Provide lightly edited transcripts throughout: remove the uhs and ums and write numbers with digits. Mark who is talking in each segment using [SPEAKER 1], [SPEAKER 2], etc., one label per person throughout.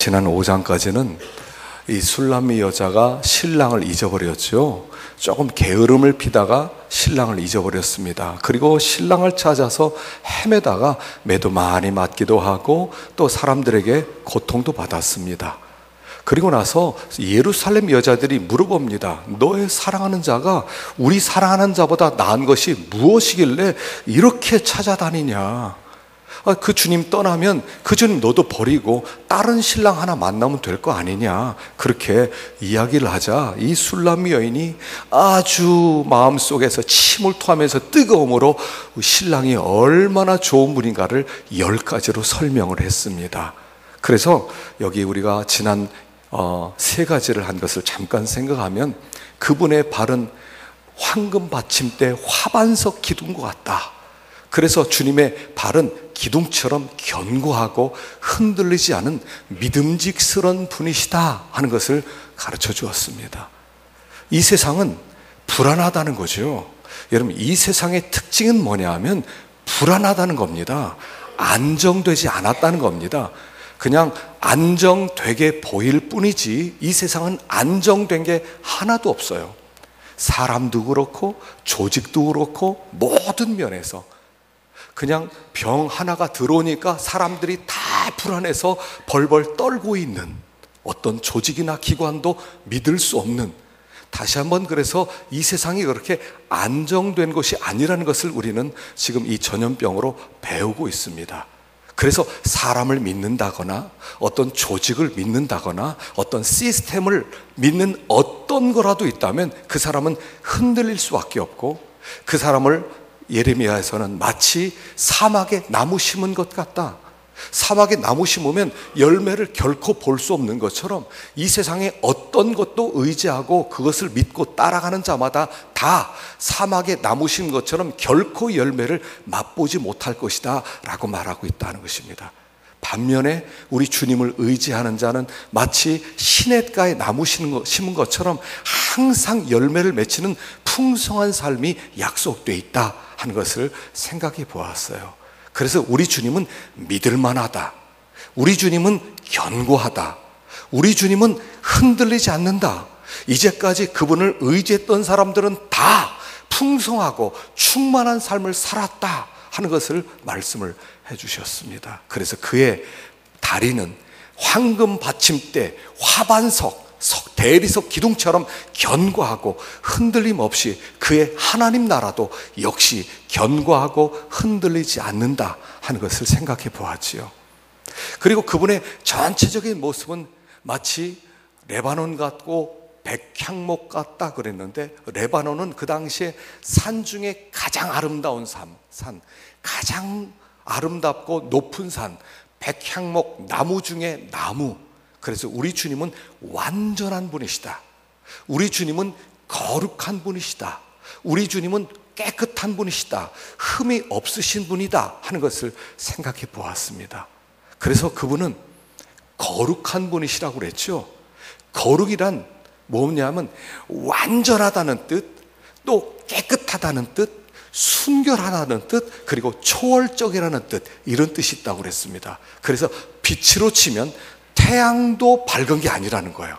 [SPEAKER 1] 지난 5장까지는 이 술람미 여자가 신랑을 잊어버렸죠. 조금 게으름을 피다가 신랑을 잊어버렸습니다. 그리고 신랑을 찾아서 헤매다가 매도 많이 맞기도 하고 또 사람들에게 고통도 받았습니다. 그리고 나서 예루살렘 여자들이 물어봅니다. 너의 사랑하는 자가 우리 사랑하는 자보다 나은 것이 무엇이길래 이렇게 찾아다니냐. 그 주님 떠나면 그 주님 너도 버리고 다른 신랑 하나 만나면 될 거 아니냐. 그렇게 이야기를 하자 이 술람미 여인이 아주 마음속에서 침을 토하면서 뜨거움으로 신랑이 얼마나 좋은 분인가를 10가지로 설명을 했습니다. 그래서 여기 우리가 지난 3가지를 한 것을 잠깐 생각하면 그분의 발은 황금 받침대 화반석 기둥과 같다. 그래서 주님의 발은 기둥처럼 견고하고 흔들리지 않은 믿음직스러운 분이시다 하는 것을 가르쳐 주었습니다. 이 세상은 불안하다는 거죠. 여러분, 이 세상의 특징은 뭐냐 하면 불안하다는 겁니다. 안정되지 않았다는 겁니다. 그냥 안정되게 보일 뿐이지 이 세상은 안정된 게 하나도 없어요. 사람도 그렇고 조직도 그렇고 모든 면에서 그냥 병 하나가 들어오니까 사람들이 다 불안해서 벌벌 떨고 있는 어떤 조직이나 기관도 믿을 수 없는, 다시 한번 그래서 이 세상이 그렇게 안정된 것이 아니라는 것을 우리는 지금 이 전염병으로 배우고 있습니다. 그래서 사람을 믿는다거나 어떤 조직을 믿는다거나 어떤 시스템을 믿는 어떤 거라도 있다면 그 사람은 흔들릴 수밖에 없고, 그 사람을 예레미야에서는 마치 사막에 나무 심은 것 같다. 사막에 나무 심으면 열매를 결코 볼 수 없는 것처럼 이 세상에 어떤 것도 의지하고 그것을 믿고 따라가는 자마다 다 사막에 나무 심은 것처럼 결코 열매를 맛보지 못할 것이다 라고 말하고 있다는 것입니다. 반면에 우리 주님을 의지하는 자는 마치 시냇가에 나무 심은 것처럼 항상 열매를 맺히는 풍성한 삶이 약속되어 있다 하는 것을 생각해 보았어요. 그래서 우리 주님은 믿을 만하다. 우리 주님은 견고하다. 우리 주님은 흔들리지 않는다. 이제까지 그분을 의지했던 사람들은 다 풍성하고 충만한 삶을 살았다 하는 것을 말씀을 해주셨습니다. 그래서 그의 다리는 황금 받침대, 화반석, 대리석 기둥처럼 견고하고 흔들림 없이 그의 하나님 나라도 역시 견고하고 흔들리지 않는다 하는 것을 생각해 보았지요. 그리고 그분의 전체적인 모습은 마치 레바논 같고 백향목 같다 그랬는데, 레바논은 그 당시에 산 중에 가장 아름다운 산, 가장 아름답고 높은 산, 백향목 나무 중에 나무. 그래서 우리 주님은 완전한 분이시다. 우리 주님은 거룩한 분이시다. 우리 주님은 깨끗한 분이시다. 흠이 없으신 분이다 하는 것을 생각해 보았습니다. 그래서 그분은 거룩한 분이시라고 그랬죠. 거룩이란 뭐냐면 완전하다는 뜻, 또 깨끗하다는 뜻, 순결하다는 뜻, 그리고 초월적이라는 뜻, 이런 뜻이 있다고 그랬습니다. 그래서 빛으로 치면 태양도 밝은 게 아니라는 거예요.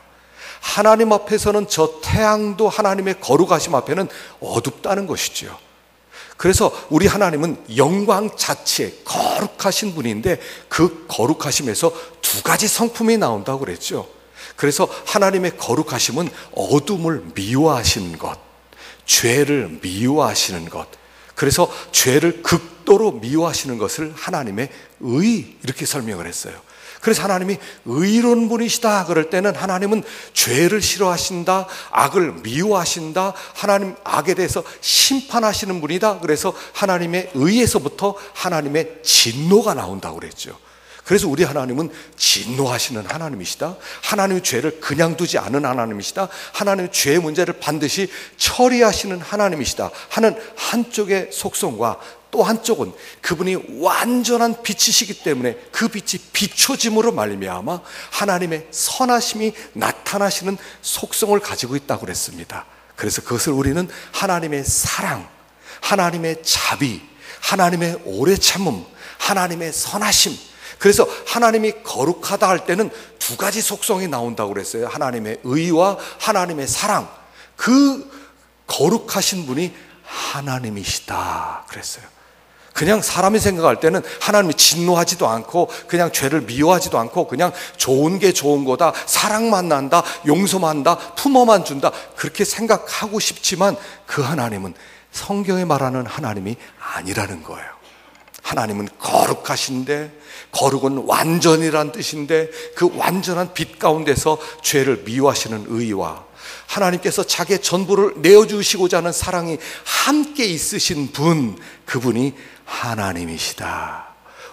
[SPEAKER 1] 하나님 앞에서는 저 태양도 하나님의 거룩하심 앞에는 어둡다는 것이죠. 그래서 우리 하나님은 영광 자체 거룩하신 분인데 그 거룩하심에서 2가지 성품이 나온다고 그랬죠. 그래서 하나님의 거룩하심은 어둠을 미워하시는 것, 죄를 미워하시는 것, 그래서 죄를 극도로 미워하시는 것을 하나님의 의, 이렇게 설명을 했어요. 그래서 하나님이 의로운 분이시다 그럴 때는 하나님은 죄를 싫어하신다, 악을 미워하신다, 하나님 악에 대해서 심판하시는 분이다. 그래서 하나님의 의에서부터 하나님의 진노가 나온다고 그랬죠. 그래서 우리 하나님은 진노하시는 하나님이시다. 하나님의 죄를 그냥 두지 않은 하나님이시다. 하나님의 죄의 문제를 반드시 처리하시는 하나님이시다 하는 한쪽의 속성과, 또 한쪽은 그분이 완전한 빛이시기 때문에 그 빛이 비춰짐으로 말미암아 하나님의 선하심이 나타나시는 속성을 가지고 있다고 그랬습니다. 그래서 그것을 우리는 하나님의 사랑, 하나님의 자비, 하나님의 오래 참음, 하나님의 선하심, 그래서 하나님이 거룩하다 할 때는 두 가지 속성이 나온다고 그랬어요. 하나님의 의와 하나님의 사랑. 그 거룩하신 분이 하나님이시다 그랬어요. 그냥 사람이 생각할 때는 하나님이 진노하지도 않고 그냥 죄를 미워하지도 않고 그냥 좋은 게 좋은 거다, 사랑만 난다, 용서만 한다, 품어만 준다, 그렇게 생각하고 싶지만 그 하나님은 성경에 말하는 하나님이 아니라는 거예요. 하나님은 거룩하신데, 거룩은 완전이란 뜻인데, 그 완전한 빛 가운데서 죄를 미워하시는 의와 하나님께서 자기의 전부를 내어주시고자 하는 사랑이 함께 있으신 분, 그분이 하나님이시다,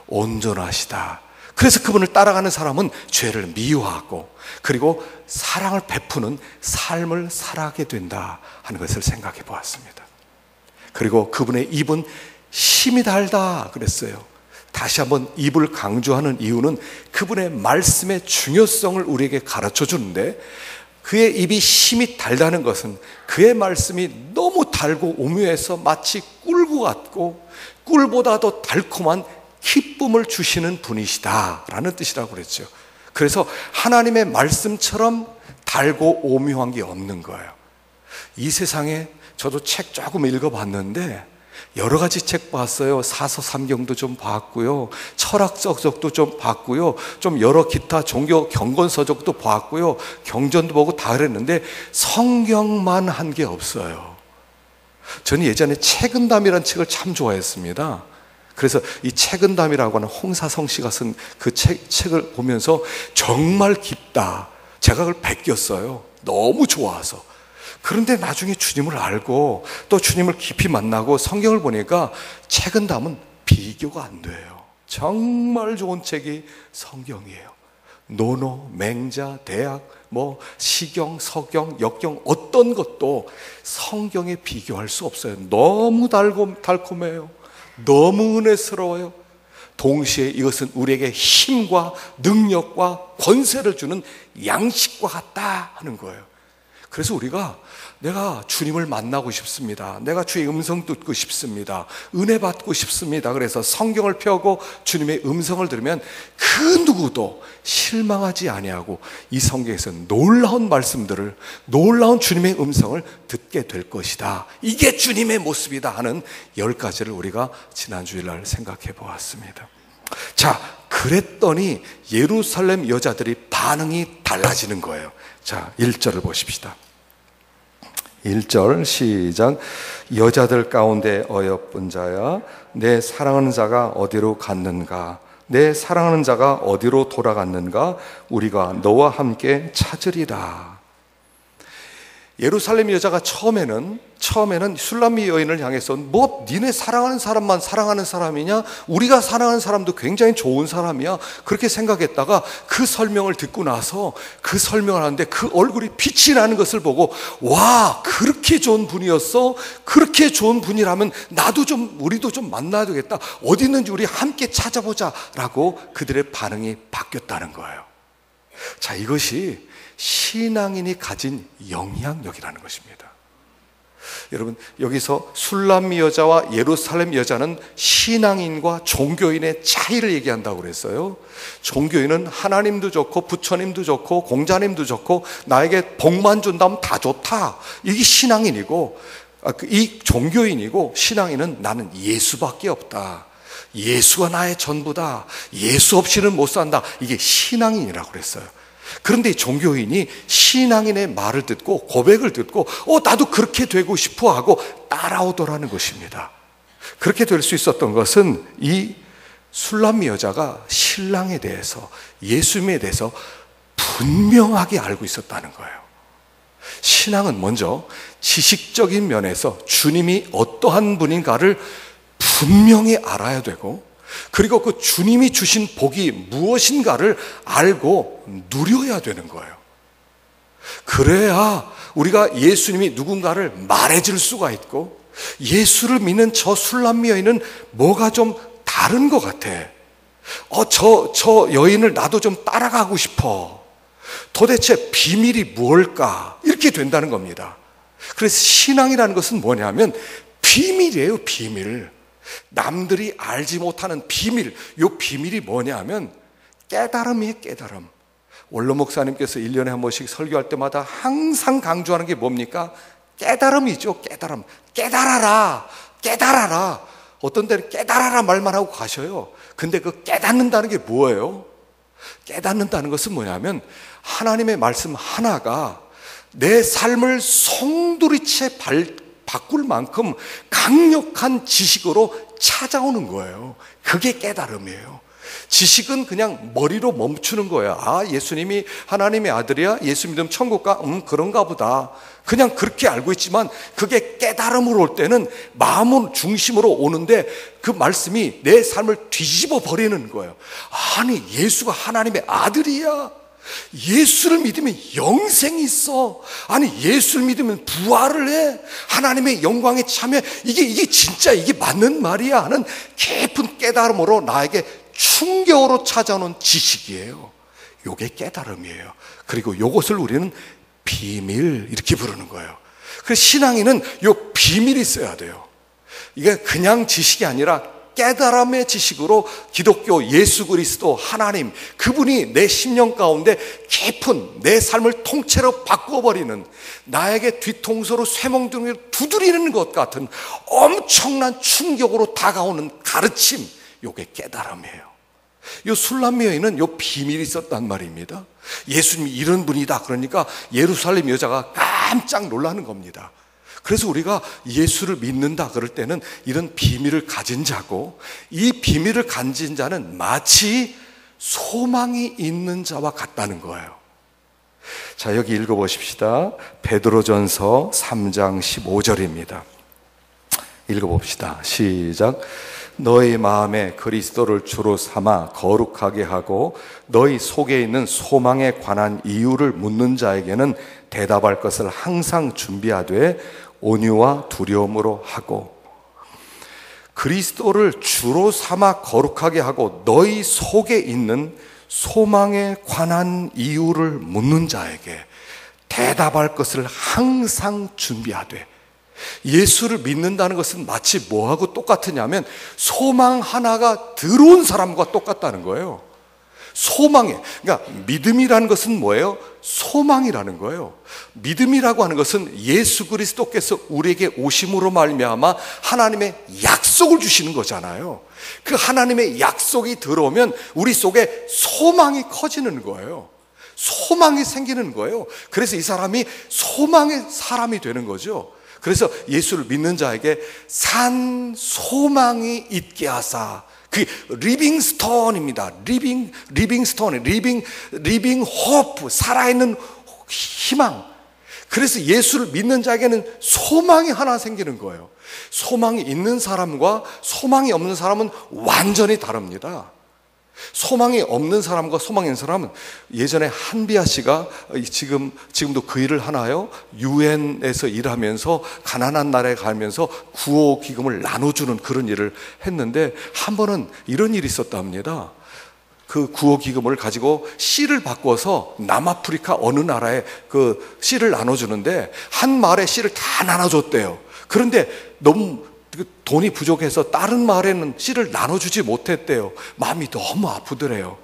[SPEAKER 1] 온전하시다. 그래서 그분을 따라가는 사람은 죄를 미워하고 그리고 사랑을 베푸는 삶을 살아가게 된다 하는 것을 생각해 보았습니다. 그리고 그분의 입은 힘이 달다 그랬어요. 다시 한번 입을 강조하는 이유는 그분의 말씀의 중요성을 우리에게 가르쳐 주는데, 그의 입이 힘이 달다는 것은 그의 말씀이 너무 달고 오묘해서 마치 꿀과 같고 꿀보다 더 달콤한 기쁨을 주시는 분이시다라는 뜻이라고 그랬죠. 그래서 하나님의 말씀처럼 달고 오묘한 게 없는 거예요. 이 세상에 저도 책 조금 읽어봤는데 여러 가지 책 봤어요. 사서 삼경도 좀 봤고요, 철학적 적도 좀 봤고요, 좀 여러 기타 종교 경건 서적도 봤고요, 경전도 보고 다 그랬는데 성경만 한 게 없어요. 저는 예전에 책은담이라는 책을 참 좋아했습니다. 그래서 이 책은담이라고 하는 홍사성 씨가 쓴 그 책을 보면서 정말 깊다, 제가 그걸 베꼈어요. 너무 좋아서. 그런데 나중에 주님을 알고 또 주님을 깊이 만나고 성경을 보니까 책은담은 비교가 안 돼요. 정말 좋은 책이 성경이에요. 논어, 맹자, 대학, 시경, 서경, 역경, 어떤 것도 성경에 비교할 수 없어요. 너무 달콤해요. 너무 은혜스러워요. 동시에 이것은 우리에게 힘과 능력과 권세를 주는 양식과 같다 하는 거예요. 그래서 우리가 내가 주님을 만나고 싶습니다, 내가 주의 음성 듣고 싶습니다, 은혜 받고 싶습니다, 그래서 성경을 펴고 주님의 음성을 들으면 그 누구도 실망하지 아니하고 이 성경에서 놀라운 말씀들을, 놀라운 주님의 음성을 듣게 될 것이다, 이게 주님의 모습이다 하는 10가지를 우리가 지난 주일날 생각해 보았습니다. 자, 그랬더니 예루살렘 여자들이 반응이 달라지는 거예요. 자, 1절을 보십시다. 1절 시작. 여자들 가운데 어여쁜 자야, 내 사랑하는 자가 어디로 갔는가? 내 사랑하는 자가 어디로 돌아갔는가? 우리가 너와 함께 찾으리라. 예루살렘 여자가 처음에는 술람미 여인을 향해서 니네 사랑하는 사람만 사랑하는 사람이냐? 우리가 사랑하는 사람도 굉장히 좋은 사람이야, 그렇게 생각했다가 그 설명을 듣고 나서 그 설명을 하는데 그 얼굴이 빛이 나는 것을 보고, 와, 그렇게 좋은 분이었어? 그렇게 좋은 분이라면 우리도 좀 만나야 되겠다, 어디 있는지 우리 함께 찾아보자 라고 그들의 반응이 바뀌었다는 거예요. 자, 이것이 신앙인이 가진 영향력이라는 것입니다. 여러분, 여기서 술람미 여자와 예루살렘 여자는 신앙인과 종교인의 차이를 얘기한다고 그랬어요. 종교인은 하나님도 좋고 부처님도 좋고 공자님도 좋고 나에게 복만 준다면 다 좋다, 이게 신앙인이고, 이 종교인이고, 신앙인은 나는 예수밖에 없다, 예수가 나의 전부다, 예수 없이는 못 산다, 이게 신앙인이라고 그랬어요. 그런데 종교인이 신앙인의 말을 듣고 고백을 듣고 나도 그렇게 되고 싶어 하고 따라오더라는 것입니다. 그렇게 될 수 있었던 것은 이 술람미 여자가 신랑에 대해서, 예수님에 대해서 분명하게 알고 있었다는 거예요. 신앙은 먼저 지식적인 면에서 주님이 어떠한 분인가를 분명히 알아야 되고, 그리고 그 주님이 주신 복이 무엇인가를 알고 누려야 되는 거예요. 그래야 우리가 예수님이 누군가를 말해줄 수가 있고, 예수를 믿는 저 술람미 여인은 뭐가 좀 다른 것 같아, 저 여인을 나도 좀 따라가고 싶어, 도대체 비밀이 뭘까, 이렇게 된다는 겁니다. 그래서 신앙이라는 것은 뭐냐면 비밀이에요. 비밀. 남들이 알지 못하는 비밀. 이 비밀이 뭐냐면 깨달음이에요. 깨달음. 원로 목사님께서 1년에 한 번씩 설교할 때마다 항상 강조하는 게 뭡니까? 깨달음이죠. 깨달음. 깨달아라. 깨달아라. 어떤 때는 깨달아라 말만 하고 가셔요. 근데 그 깨닫는다는 게 뭐예요? 깨닫는다는 것은 뭐냐면 하나님의 말씀 하나가 내 삶을 송두리째 바꿀 만큼 강력한 지식으로 찾아오는 거예요. 그게 깨달음이에요. 지식은 그냥 머리로 멈추는 거야. 아, 예수님이 하나님의 아들이야? 예수 믿으면 천국 가? 그런가 보다. 그냥 그렇게 알고 있지만 그게 깨달음으로 올 때는 마음을 중심으로 오는데 그 말씀이 내 삶을 뒤집어 버리는 거예요. 아니, 예수가 하나님의 아들이야. 예수를 믿으면 영생이 있어. 아니, 예수를 믿으면 부활을 해. 하나님의 영광에 참여. 이게 진짜 이게 맞는 말이야 하는 깊은 깨달음으로 나에게 충격으로 찾아오는 지식이에요. 요게 깨달음이에요. 그리고 요것을 우리는 비밀 이렇게 부르는 거예요. 그래서 신앙인은 요 비밀이 있어야 돼요. 이게 그냥 지식이 아니라 깨달음의 지식으로 기독교 예수 그리스도 하나님 그분이 내 심령 가운데 깊은 내 삶을 통째로 바꿔버리는 나에게 뒤통수로 쇠멍둥이를 두드리는 것 같은 엄청난 충격으로 다가오는 가르침, 요게 깨달음이에요. 요 술람 여인은 요 비밀이 있었단 말입니다. 예수님이 이런 분이다 그러니까 예루살렘 여자가 깜짝 놀라는 겁니다. 그래서 우리가 예수를 믿는다 그럴 때는 이런 비밀을 가진 자고, 이 비밀을 가진 자는 마치 소망이 있는 자와 같다는 거예요. 자, 여기 읽어보십시다. 베드로전서 3장 15절입니다. 읽어봅시다. 시작. 너희 마음에 그리스도를 주로 삼아 거룩하게 하고 너희 속에 있는 소망에 관한 이유를 묻는 자에게는 대답할 것을 항상 준비하되 온유와 두려움으로 하고, 그리스도를 주로 삼아 거룩하게 하고 너희 속에 있는 소망에 관한 이유를 묻는 자에게 대답할 것을 항상 준비하되, 예수를 믿는다는 것은 마치 뭐하고 똑같으냐면 소망 하나가 들어온 사람과 똑같다는 거예요. 소망에, 그러니까 믿음이라는 것은 뭐예요? 소망이라는 거예요. 믿음이라고 하는 것은 예수 그리스도께서 우리에게 오심으로 말미암아 하나님의 약속을 주시는 거잖아요. 그 하나님의 약속이 들어오면 우리 속에 소망이 커지는 거예요. 소망이 생기는 거예요. 그래서 이 사람이 소망의 사람이 되는 거죠. 그래서 예수를 믿는 자에게 산 소망이 있게 하사, 그 리빙 스톤입니다. 리빙 스톤, 리빙 호프, 살아있는 희망. 그래서 예수를 믿는 자에게는 소망이 하나 생기는 거예요. 소망이 있는 사람과 소망이 없는 사람은 완전히 다릅니다. 소망이 없는 사람과 소망이 있는 사람은, 예전에 한비아 씨가 지금도 그 일을 하나요? 유엔에서 일하면서 가난한 나라에 가면서 구호 기금을 나눠주는 그런 일을 했는데, 한 번은 이런 일이 있었답니다. 그 구호 기금을 가지고 씨를 바꿔서 남아프리카 어느 나라에 그 씨를 나눠주는데 한 마을에 씨를 다 나눠줬대요. 그런데 너무 돈이 부족해서 다른 마을에는 씨를 나눠주지 못했대요. 마음이 너무 아프더래요.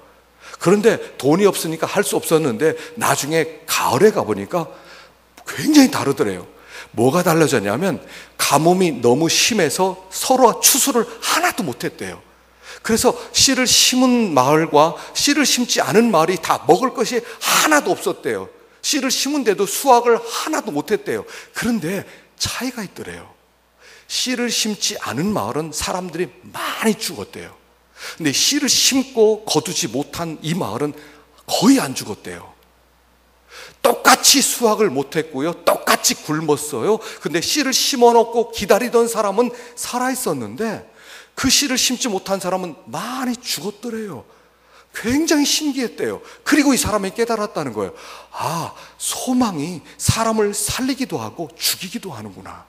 [SPEAKER 1] 그런데 돈이 없으니까 할 수 없었는데 나중에 가을에 가보니까 굉장히 다르더래요. 뭐가 달라졌냐면 가뭄이 너무 심해서 서로가 추수를 하나도 못했대요. 그래서 씨를 심은 마을과 씨를 심지 않은 마을이 다 먹을 것이 하나도 없었대요. 씨를 심은데도 수확을 하나도 못했대요. 그런데 차이가 있더래요. 씨를 심지 않은 마을은 사람들이 많이 죽었대요. 근데 씨를 심고 거두지 못한 이 마을은 거의 안 죽었대요. 똑같이 수확을 못했고요, 똑같이 굶었어요. 근데 씨를 심어놓고 기다리던 사람은 살아있었는데 그 씨를 심지 못한 사람은 많이 죽었더래요. 굉장히 신기했대요. 그리고 이 사람이 깨달았다는 거예요. 아, 소망이 사람을 살리기도 하고 죽이기도 하는구나.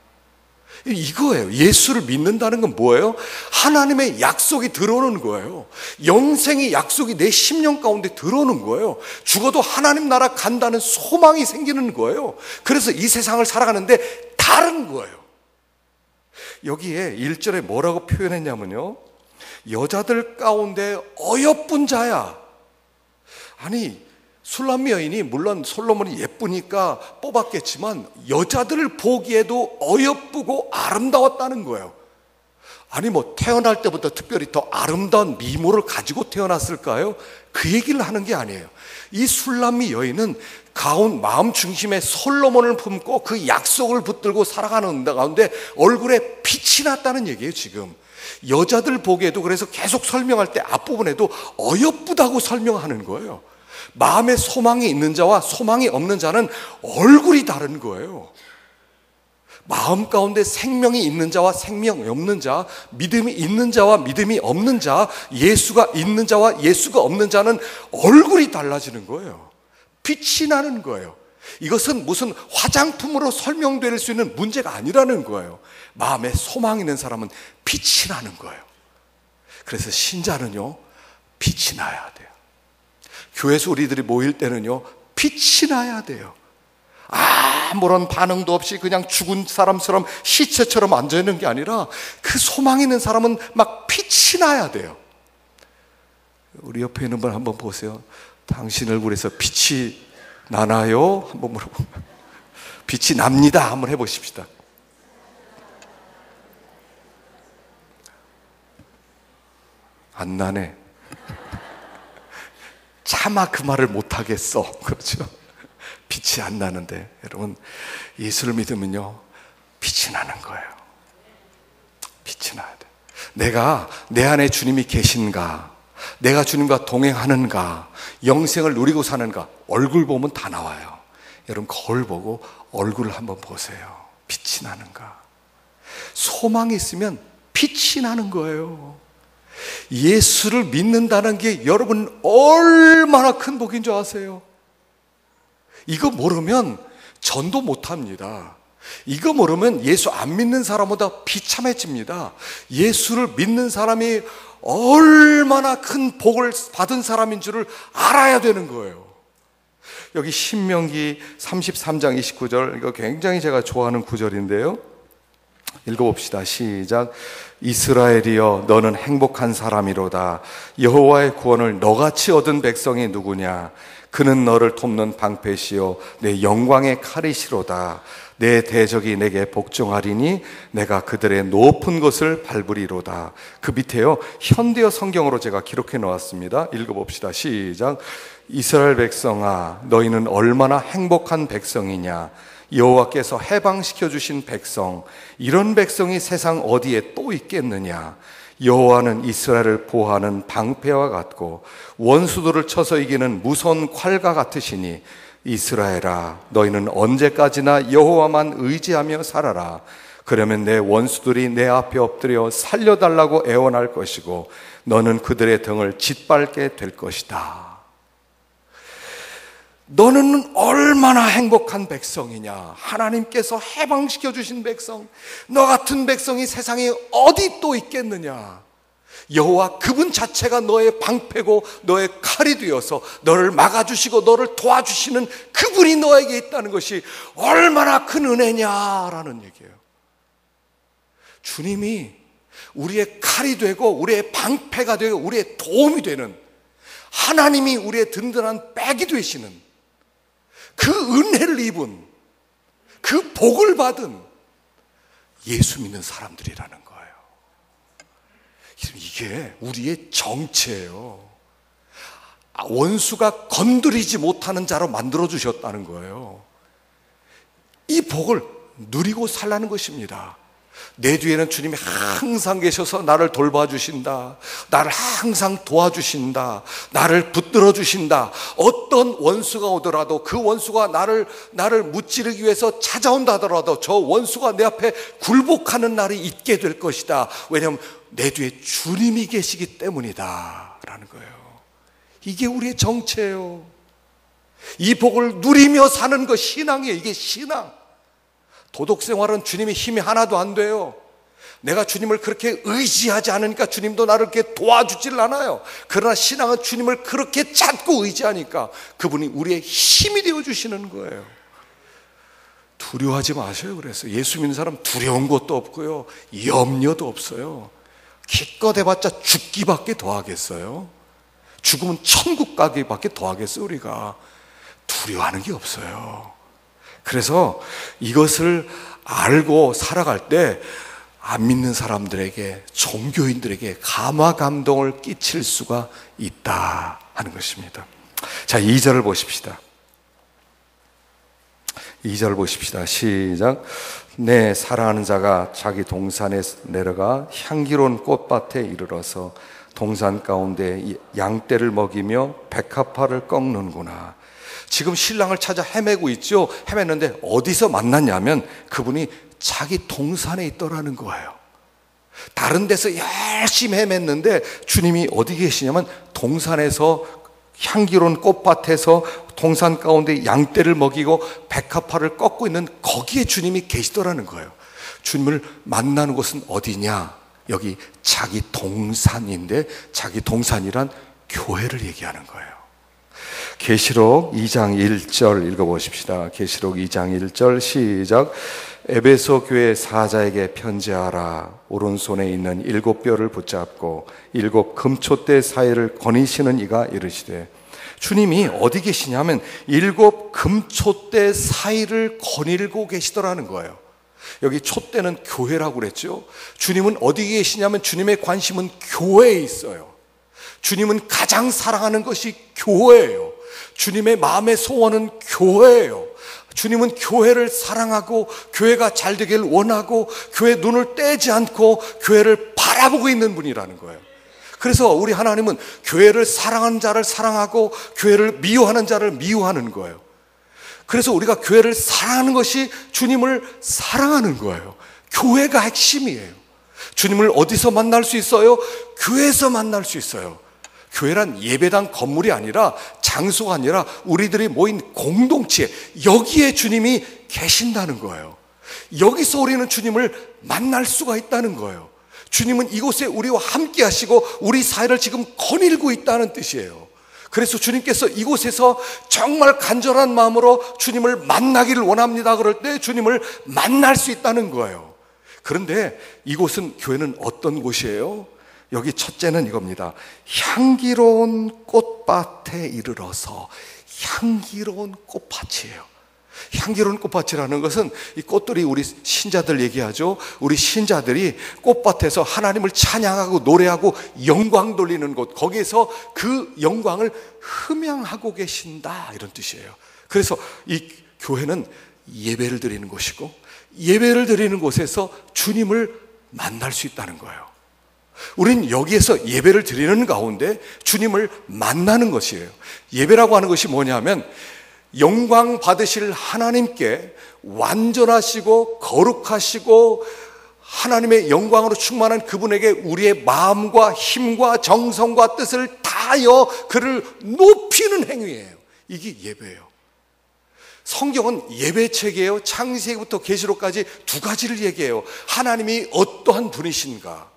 [SPEAKER 1] 이거예요. 예수를 믿는다는 건 뭐예요? 하나님의 약속이 들어오는 거예요. 영생의 약속이 내 심령 가운데 들어오는 거예요. 죽어도 하나님 나라 간다는 소망이 생기는 거예요. 그래서 이 세상을 살아가는데 다른 거예요. 여기에 1절에 뭐라고 표현했냐면요, 여자들 가운데 어여쁜 자야. 아니, 술람미 여인이 물론 솔로몬이 예쁘니까 뽑았겠지만 여자들 보기에도 어여쁘고 아름다웠다는 거예요. 아니 뭐 태어날 때부터 특별히 더 아름다운 미모를 가지고 태어났을까요? 그 얘기를 하는 게 아니에요. 이 술람미 여인은 마음 중심에 솔로몬을 품고 그 약속을 붙들고 살아가는 가운데 얼굴에 빛이 났다는 얘기예요. 지금 여자들 보기에도, 그래서 계속 설명할 때 앞부분에도 어여쁘다고 설명하는 거예요. 마음에 소망이 있는 자와 소망이 없는 자는 얼굴이 다른 거예요. 마음 가운데 생명이 있는 자와 생명이 없는 자, 믿음이 있는 자와 믿음이 없는 자, 예수가 있는 자와 예수가 없는 자는 얼굴이 달라지는 거예요. 빛이 나는 거예요. 이것은 무슨 화장품으로 설명될 수 있는 문제가 아니라는 거예요. 마음에 소망 있는 사람은 빛이 나는 거예요. 그래서 신자는요, 빛이 나야 돼요. 교회에서 우리들이 모일 때는요, 빛이 나야 돼요. 아무런 반응도 없이 그냥 죽은 사람처럼 시체처럼 앉아있는 게 아니라 그 소망 있는 사람은 막 빛이 나야 돼요. 우리 옆에 있는 분 한번 보세요. 당신 얼굴에서 빛이 나나요? 한번 물어보면 빛이 납니다. 한번 해보십시다. 안 나네. 차마 그 말을 못하겠어. 그렇죠? 빛이 안 나는데, 여러분, 예수를 믿으면요, 빛이 나는 거예요. 빛이 나야 돼. 내가 내 안에 주님이 계신가, 내가 주님과 동행하는가, 영생을 누리고 사는가, 얼굴 보면 다 나와요. 여러분, 거울 보고 얼굴을 한번 보세요. 빛이 나는가. 소망이 있으면 빛이 나는 거예요. 예수를 믿는다는 게 여러분 얼마나 큰 복인 줄 아세요? 이거 모르면 전도 못합니다. 이거 모르면 예수 안 믿는 사람보다 비참해집니다. 예수를 믿는 사람이 얼마나 큰 복을 받은 사람인 줄을 알아야 되는 거예요. 여기 신명기 33장 29절, 이거 굉장히 제가 좋아하는 구절인데요, 읽어봅시다. 시작. 이스라엘이여, 너는 행복한 사람이로다. 여호와의 구원을 너같이 얻은 백성이 누구냐? 그는 너를 돕는 방패시요 내 영광의 칼이시로다. 내 대적이 내게 복종하리니 내가 그들의 높은 것을 밟으리로다. 그 밑에요, 현대어 성경으로 제가 기록해 놓았습니다. 읽어봅시다. 시작. 이스라엘 백성아, 너희는 얼마나 행복한 백성이냐? 여호와께서 해방시켜 주신 백성, 이런 백성이 세상 어디에 또 있겠느냐? 여호와는 이스라엘을 보호하는 방패와 같고 원수들을 쳐서 이기는 무서운 칼과 같으시니 이스라엘아, 너희는 언제까지나 여호와만 의지하며 살아라. 그러면 내 원수들이 내 앞에 엎드려 살려달라고 애원할 것이고 너는 그들의 등을 짓밟게 될 것이다. 너는 얼마나 행복한 백성이냐? 하나님께서 해방시켜 주신 백성, 너 같은 백성이 세상에 어디 또 있겠느냐? 여호와 그분 자체가 너의 방패고 너의 칼이 되어서 너를 막아주시고 너를 도와주시는 그분이 너에게 있다는 것이 얼마나 큰 은혜냐라는 얘기예요. 주님이 우리의 칼이 되고 우리의 방패가 되고 우리의 도움이 되는, 하나님이 우리의 든든한 백이 되시는 그 은혜를 입은, 그 복을 받은 예수 믿는 사람들이라는 거예요. 이게 우리의 정체예요. 원수가 건드리지 못하는 자로 만들어주셨다는 거예요. 이 복을 누리고 살라는 것입니다. 내 뒤에는 주님이 항상 계셔서 나를 돌봐주신다, 나를 항상 도와주신다, 나를 붙들어 주신다. 어떤 원수가 오더라도 그 원수가 나를 무찌르기 위해서 찾아온다 하더라도 저 원수가 내 앞에 굴복하는 날이 있게 될 것이다. 왜냐하면 내 뒤에 주님이 계시기 때문이다 라는 거예요. 이게 우리의 정체예요. 이 복을 누리며 사는 것, 신앙이에요. 이게 신앙. 도덕생활은 주님의 힘이 하나도 안 돼요. 내가 주님을 그렇게 의지하지 않으니까 주님도 나를 그렇게 도와주질 않아요. 그러나 신앙은 주님을 그렇게 찾고 의지하니까 그분이 우리의 힘이 되어주시는 거예요. 두려워하지 마세요. 그래서 예수 믿는 사람 두려운 것도 없고요, 염려도 없어요. 기껏 해봤자 죽기밖에 더 하겠어요? 죽으면 천국 가기밖에 더 하겠어요 우리가? 두려워하는 게 없어요. 그래서 이것을 알고 살아갈 때 안 믿는 사람들에게, 종교인들에게 감화 감동을 끼칠 수가 있다 하는 것입니다. 자, 2절을 보십시다. 2절 보십시다. 시작. 내 사랑하는 자가 자기 동산에 내려가 향기로운 꽃밭에 이르러서 동산 가운데 양떼를 먹이며 백합화를 꺾는구나. 지금 신랑을 찾아 헤매고 있죠. 헤맸는데 어디서 만났냐면 그분이 자기 동산에 있더라는 거예요. 다른 데서 열심히 헤맸는데 주님이 어디 계시냐면 동산에서, 향기로운 꽃밭에서 동산 가운데 양떼를 먹이고 백합화를 꺾고 있는 거기에 주님이 계시더라는 거예요. 주님을 만나는 곳은 어디냐? 여기 자기 동산인데, 자기 동산이란 교회를 얘기하는 거예요. 계시록 2장 1절 읽어보십시다. 계시록 2장 1절 시작. 에베소 교회 사자에게 편지하라. 오른손에 있는 7뼈를 붙잡고 7 금촛대 사이를 거니시는 이가 이르시되, 주님이 어디 계시냐면 7 금촛대 사이를 거닐고 계시더라는 거예요. 여기 촛대는 교회라고 그랬죠. 주님은 어디 계시냐면 주님의 관심은 교회에 있어요. 주님은 가장 사랑하는 것이 교회예요. 주님의 마음의 소원은 교회예요. 주님은 교회를 사랑하고 교회가 잘 되길 원하고 교회 눈을 떼지 않고 교회를 바라보고 있는 분이라는 거예요. 그래서 우리 하나님은 교회를 사랑하는 자를 사랑하고 교회를 미워하는 자를 미워하는 거예요. 그래서 우리가 교회를 사랑하는 것이 주님을 사랑하는 거예요. 교회가 핵심이에요. 주님을 어디서 만날 수 있어요? 교회에서 만날 수 있어요. 교회란 예배당 건물이 아니라, 장소가 아니라 우리들이 모인 공동체, 여기에 주님이 계신다는 거예요. 여기서 우리는 주님을 만날 수가 있다는 거예요. 주님은 이곳에 우리와 함께 하시고 우리 사이를 지금 거닐고 있다는 뜻이에요. 그래서 주님께서 이곳에서 정말 간절한 마음으로 주님을 만나기를 원합니다. 그럴 때 주님을 만날 수 있다는 거예요. 그런데 이곳은, 교회는 어떤 곳이에요? 여기 첫째는 이겁니다. 향기로운 꽃밭에 이르러서. 향기로운 꽃밭이에요. 향기로운 꽃밭이라는 것은 이 꽃들이, 우리 신자들 얘기하죠. 우리 신자들이 꽃밭에서 하나님을 찬양하고 노래하고 영광 돌리는 곳, 거기에서 그 영광을 흠양하고 계신다, 이런 뜻이에요. 그래서 이 교회는 예배를 드리는 곳이고, 예배를 드리는 곳에서 주님을 만날 수 있다는 거예요. 우린 여기에서 예배를 드리는 가운데 주님을 만나는 것이에요. 예배라고 하는 것이 뭐냐면, 영광 받으실 하나님께 완전하시고 거룩하시고 하나님의 영광으로 충만한 그분에게 우리의 마음과 힘과 정성과 뜻을 다하여 그를 높이는 행위예요. 이게 예배예요. 성경은 예배책이에요. 창세기부터 계시록까지 두 가지를 얘기해요. 하나님이 어떠한 분이신가,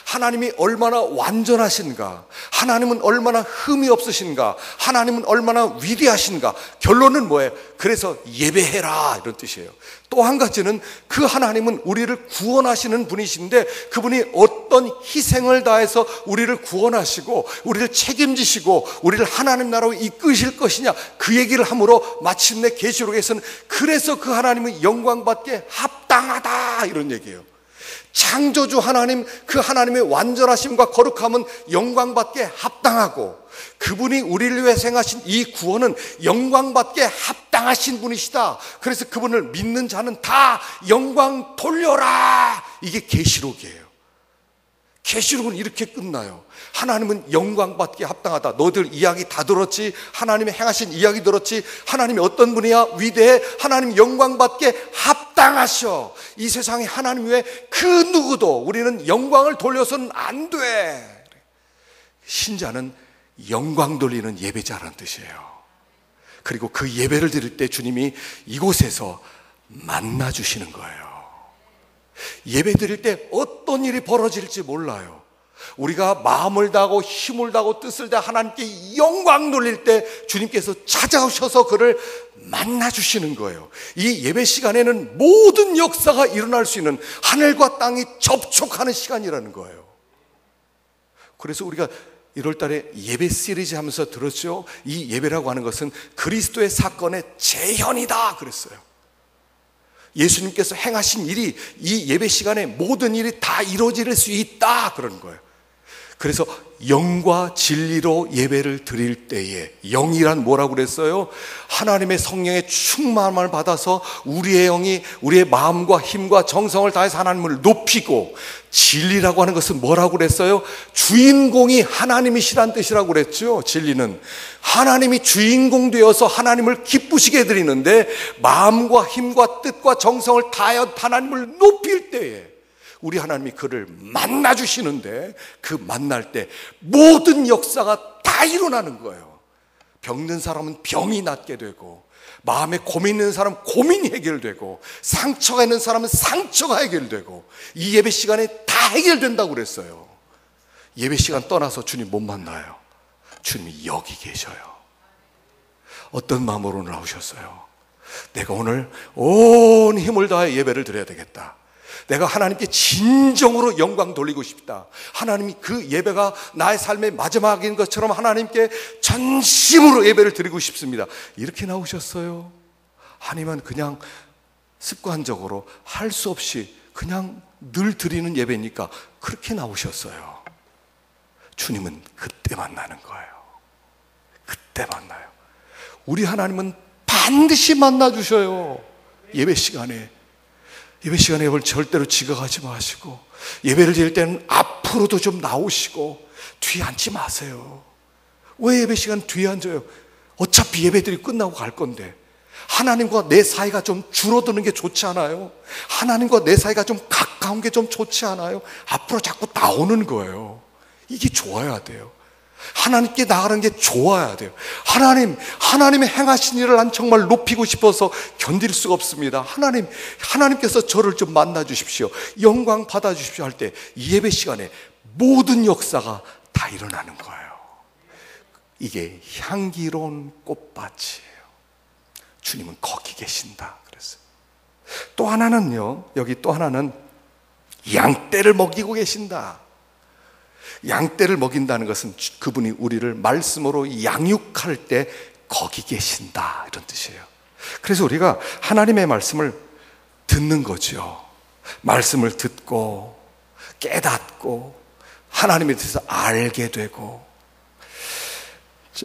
[SPEAKER 1] 하나님이 얼마나 완전하신가, 하나님은 얼마나 흠이 없으신가, 하나님은 얼마나 위대하신가. 결론은 뭐예요? 그래서 예배해라, 이런 뜻이에요. 또 한 가지는 그 하나님은 우리를 구원하시는 분이신데 그분이 어떤 희생을 다해서 우리를 구원하시고 우리를 책임지시고 우리를 하나님 나라로 이끄실 것이냐, 그 얘기를 함으로 마침내 계시록에서는 그래서 그 하나님은 영광받게 합당하다, 이런 얘기예요. 창조주 하나님, 그 하나님의 완전하심과 거룩함은 영광받게 합당하고, 그분이 우리를 위해 행하신 이 구원은 영광받게 합당하신 분이시다. 그래서 그분을 믿는 자는 다 영광 돌려라. 이게 계시록이에요. 계시록은 이렇게 끝나요. 하나님은 영광받기 합당하다. 너희들 이야기 다 들었지? 하나님의 행하신 이야기 들었지? 하나님이 어떤 분이야? 위대해? 하나님 영광받게 합당하셔. 이 세상에 하나님 외에 그 누구도 우리는 영광을 돌려서는 안 돼. 신자는 영광 돌리는 예배자라는 뜻이에요. 그리고 그 예배를 드릴 때 주님이 이곳에서 만나주시는 거예요. 예배 드릴 때 어떤 일이 벌어질지 몰라요. 우리가 마음을 다하고 힘을 다하고 뜻을 다해 하나님께 영광 돌릴 때 주님께서 찾아오셔서 그를 만나주시는 거예요. 이 예배 시간에는 모든 역사가 일어날 수 있는, 하늘과 땅이 접촉하는 시간이라는 거예요. 그래서 우리가 1월 달에 예배 시리즈 하면서 들었죠? 이 예배라고 하는 것은 그리스도의 사건의 재현이다 그랬어요. 예수님께서 행하신 일이 이 예배 시간에 모든 일이 다 이루어질 수 있다 그런 거예요. 그래서 영과 진리로 예배를 드릴 때에, 영이란 뭐라고 그랬어요? 하나님의 성령의 충만함을 받아서 우리의 영이 우리의 마음과 힘과 정성을 다해서 하나님을 높이고, 진리라고 하는 것은 뭐라고 그랬어요? 주인공이 하나님이시란 뜻이라고 그랬죠. 진리는 하나님이 주인공 되어서 하나님을 기쁘시게 드리는데, 마음과 힘과 뜻과 정성을 다하여 하나님을 높일 때에 우리 하나님이 그를 만나주시는데, 그 만날 때 모든 역사가 다 일어나는 거예요. 병든 사람은 병이 낫게 되고, 마음에 고민 있는 사람은 고민이 해결되고, 상처가 있는 사람은 상처가 해결되고, 이 예배 시간에 다 해결된다고 그랬어요. 예배 시간 떠나서 주님 못 만나요. 주님이 여기 계셔요. 어떤 마음으로 나오셨어요? 내가 오늘 온 힘을 다해 예배를 드려야 되겠다. 내가 하나님께 진정으로 영광 돌리고 싶다. 하나님이 그 예배가 나의 삶의 마지막인 것처럼 하나님께 전심으로 예배를 드리고 싶습니다. 이렇게 나오셨어요? 아니면 그냥 습관적으로 할 수 없이 그냥 늘 드리는 예배니까 그렇게 나오셨어요? 주님은 그때 만나는 거예요. 그때 만나요. 우리 하나님은 반드시 만나주셔요. 예배 시간에 여러분 절대로 지각하지 마시고, 예배를 드릴 때는 앞으로도 좀 나오시고 뒤에 앉지 마세요. 왜 예배 시간 뒤에 앉아요? 어차피 예배들이 끝나고 갈 건데. 하나님과 내 사이가 좀 줄어드는 게 좋지 않아요? 하나님과 내 사이가 좀 가까운 게 좀 좋지 않아요? 앞으로 자꾸 나오는 거예요. 이게 좋아야 돼요. 하나님께 나가는 게 좋아야 돼요. 하나님의 행하신 일을 난 정말 높이고 싶어서 견딜 수가 없습니다. 하나님께서 저를 좀 만나 주십시오. 영광 받아 주십시오 할 때 이 예배 시간에 모든 역사가 다 일어나는 거예요. 이게 향기로운 꽃밭이에요. 주님은 거기 계신다 그랬어요. 또 하나는요, 여기 또 하나는 양떼를 먹이고 계신다. 양떼를 먹인다는 것은 그분이 우리를 말씀으로 양육할 때 거기 계신다 이런 뜻이에요. 그래서 우리가 하나님의 말씀을 듣는 거죠. 말씀을 듣고 깨닫고 하나님에 대해서 알게 되고.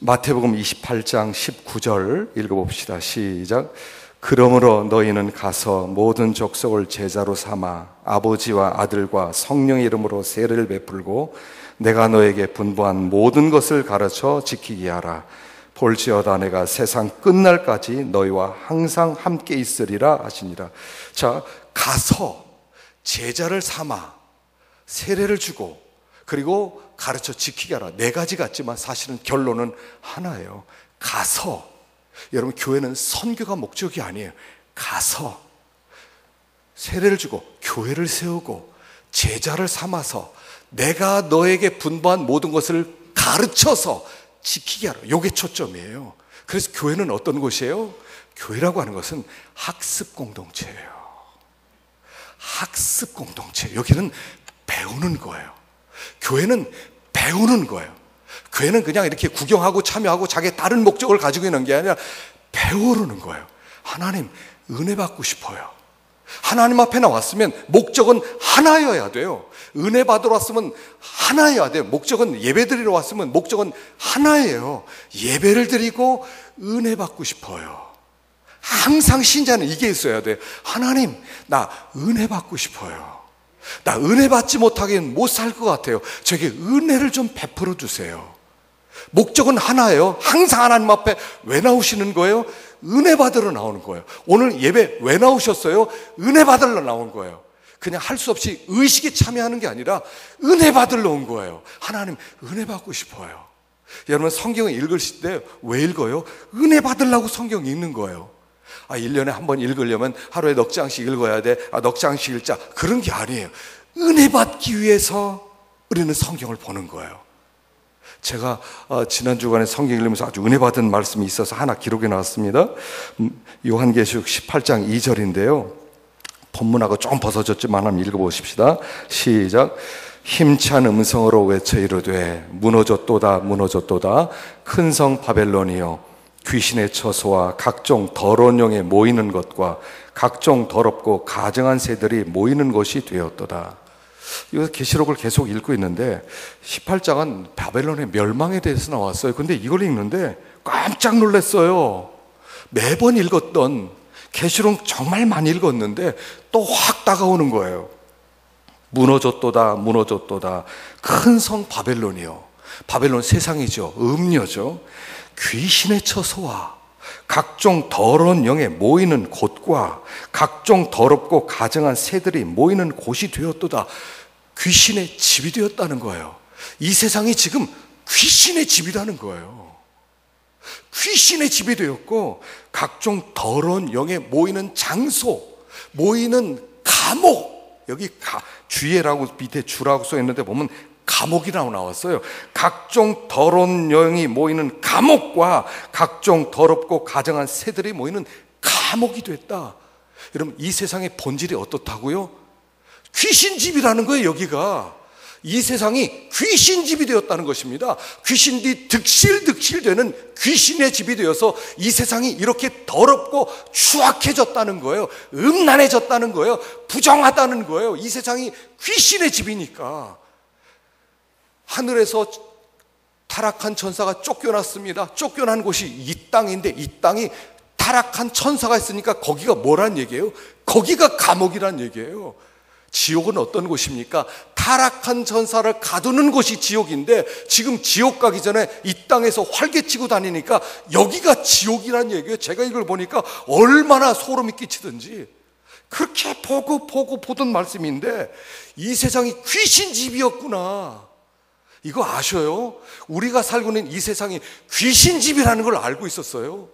[SPEAKER 1] 마태복음 28장 19절 읽어봅시다. 시작. 그러므로 너희는 가서 모든 족속을 제자로 삼아 아버지와 아들과 성령의 이름으로 세례를 베풀고 내가 너에게 분부한 모든 것을 가르쳐 지키게 하라. 볼지어다 내가 세상 끝날까지 너희와 항상 함께 있으리라 하시니라. 자, 가서 제자를 삼아 세례를 주고 그리고 가르쳐 지키게 하라. 네 가지 같지만 사실은 결론은 하나예요. 가서. 여러분, 교회는 선교가 목적이 아니에요. 가서 세례를 주고 교회를 세우고 제자를 삼아서 내가 너에게 분부한 모든 것을 가르쳐서 지키게 하라. 이게 초점이에요. 그래서 교회는 어떤 곳이에요? 교회라고 하는 것은 학습 공동체예요. 학습 공동체. 여기는 배우는 거예요. 교회는 배우는 거예요. 교회는 그냥 이렇게 구경하고 참여하고 자기의 다른 목적을 가지고 있는 게 아니라 배우려는 거예요. 하나님, 은혜 받고 싶어요. 하나님 앞에 나왔으면 목적은 하나여야 돼요. 은혜 받으러 왔으면 하나여야 돼요. 목적은 예배 드리러 왔으면 목적은 하나예요. 예배를 드리고 은혜 받고 싶어요. 항상 신자는 이게 있어야 돼요. 하나님, 나 은혜 받고 싶어요. 나 은혜 받지 못하기엔 못 살 것 같아요. 저에게 은혜를 좀 베풀어 주세요. 목적은 하나예요. 항상 하나님 앞에 왜 나오시는 거예요? 은혜 받으러 나오는 거예요. 오늘 예배 왜 나오셨어요? 은혜 받으러 나온 거예요. 그냥 할 수 없이 의식에 참여하는 게 아니라 은혜 받으러 온 거예요. 하나님, 은혜 받고 싶어요. 여러분, 성경을 읽으실 때 왜 읽어요? 은혜 받으려고 성경 읽는 거예요. 1년에 한 번 읽으려면 하루에 넉 장씩 읽어야 돼. 넉 장씩 읽자. 그런 게 아니에요. 은혜 받기 위해서 우리는 성경을 보는 거예요. 제가 지난 주간에 성경 읽으면서 아주 은혜 받은 말씀이 있어서 하나 기록해 놨습니다. 요한계시록 18장 2절인데요. 본문하고 조금 벗어졌지만 한번 읽어보십시다. 시작. 힘찬 음성으로 외쳐 이르되 무너졌도다 무너졌도다 큰 성 바벨론이여 귀신의 처소와 각종 더러운 영에 모이는 것과 각종 더럽고 가증한 새들이 모이는 곳이 되었도다. 이거 계시록을 계속 읽고 있는데 18장은 바벨론의 멸망에 대해서 나왔어요. 근데 이걸 읽는데 깜짝 놀랐어요. 매번 읽었던 계시록 정말 많이 읽었는데 또 확 다가오는 거예요. 무너졌도다 무너졌도다 큰 성 바벨론이요. 바벨론 세상이죠. 음녀죠. 귀신의 처소와 각종 더러운 영에 모이는 곳과 각종 더럽고 가증한 새들이 모이는 곳이 되었도다. 귀신의 집이 되었다는 거예요. 이 세상이 지금 귀신의 집이라는 거예요. 귀신의 집이 되었고 각종 더러운 영에 모이는 장소, 모이는 감옥, 여기 주예라고 밑에 주라고 써 있는데 보면 감옥이라고 나왔어요. 각종 더러운 영이 모이는 감옥과 각종 더럽고 가증한 새들이 모이는 감옥이 됐다. 여러분, 이 세상의 본질이 어떻다고요? 귀신집이라는 거예요. 여기가 이 세상이 귀신집이 되었다는 것입니다. 귀신들이 득실득실되는 귀신의 집이 되어서 이 세상이 이렇게 더럽고 추악해졌다는 거예요. 음란해졌다는 거예요. 부정하다는 거예요. 이 세상이 귀신의 집이니까. 하늘에서 타락한 천사가 쫓겨났습니다. 쫓겨난 곳이 이 땅인데 이 땅이 타락한 천사가 있으니까 거기가 뭐란 얘기예요? 거기가 감옥이란 얘기예요. 지옥은 어떤 곳입니까? 타락한 천사를 가두는 곳이 지옥인데 지금 지옥 가기 전에 이 땅에서 활개치고 다니니까 여기가 지옥이란 얘기예요. 제가 이걸 보니까 얼마나 소름이 끼치든지 그렇게 보고 보던 말씀인데 이 세상이 귀신집이었구나. 이거 아셔요? 우리가 살고 있는 이 세상이 귀신집이라는 걸 알고 있었어요.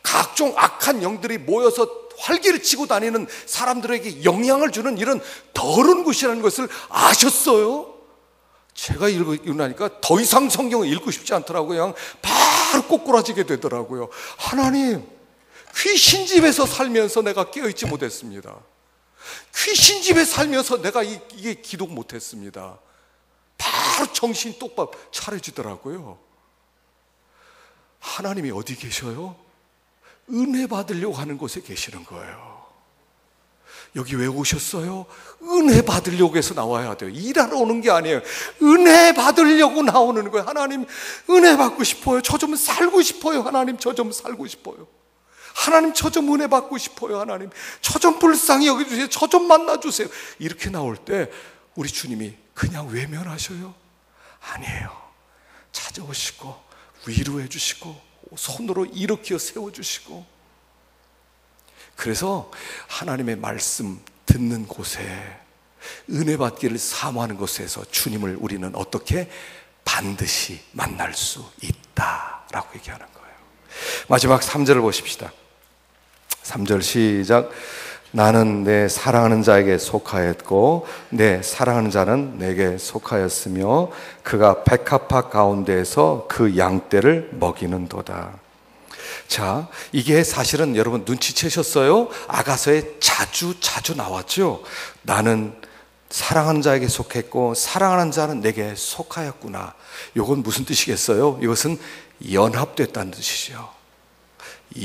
[SPEAKER 1] 각종 악한 영들이 모여서 활기를 치고 다니는 사람들에게 영향을 주는 이런 더러운 곳이라는 것을 아셨어요? 제가 읽고 나니까 더 이상 성경을 읽고 싶지 않더라고요. 그냥 바로 꼬꾸라지게 되더라고요. 하나님, 귀신집에서 살면서 내가 깨어있지 못했습니다. 귀신집에 살면서 내가 이게 기도 못했습니다. 바로 정신 똑바로 차려지더라고요. 하나님이 어디 계셔요? 은혜 받으려고 하는 곳에 계시는 거예요. 여기 왜 오셨어요? 은혜 받으려고 해서 나와야 돼요. 일하러 오는 게 아니에요. 은혜 받으려고 나오는 거예요. 하나님, 은혜 받고 싶어요. 저 좀 살고 싶어요. 하나님, 저 좀 살고 싶어요. 하나님, 저 좀 은혜 받고 싶어요. 하나님, 저 좀 불쌍히 여겨주세요. 저 좀 만나주세요. 이렇게 나올 때 우리 주님이 그냥 외면하셔요? 아니에요. 찾아오시고 위로해 주시고 손으로 일으켜 세워주시고. 그래서 하나님의 말씀 듣는 곳에, 은혜 받기를 사모하는 곳에서 주님을 우리는 어떻게 반드시 만날 수 있다라고 얘기하는 거예요. 마지막 3절을 보십시다. 3절 시작. 나는 내 사랑하는 자에게 속하였고 내 사랑하는 자는 내게 속하였으며 그가 백합화 가운데에서 그 양떼를 먹이는도다. 자, 이게 사실은 여러분 눈치채셨어요? 아가서에 자주 나왔죠. 나는 사랑하는 자에게 속했고 사랑하는 자는 내게 속하였구나. 이건 무슨 뜻이겠어요? 이것은 연합됐다는 뜻이죠.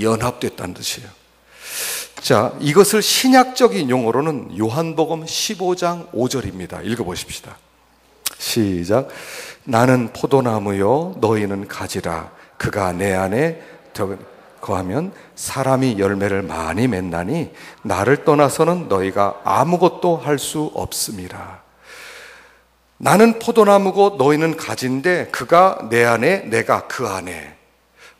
[SPEAKER 1] 연합됐다는 뜻이에요. 자, 이것을 신약적인 용어로는 요한복음 15장 5절입니다. 읽어보십시다. 시작. 나는 포도나무요 너희는 가지라. 그가 내 안에 거하면 사람이 열매를 많이 맺나니 나를 떠나서는 너희가 아무것도 할 수 없음이라. 나는 포도나무고 너희는 가지인데 그가 내 안에 내가 그 안에.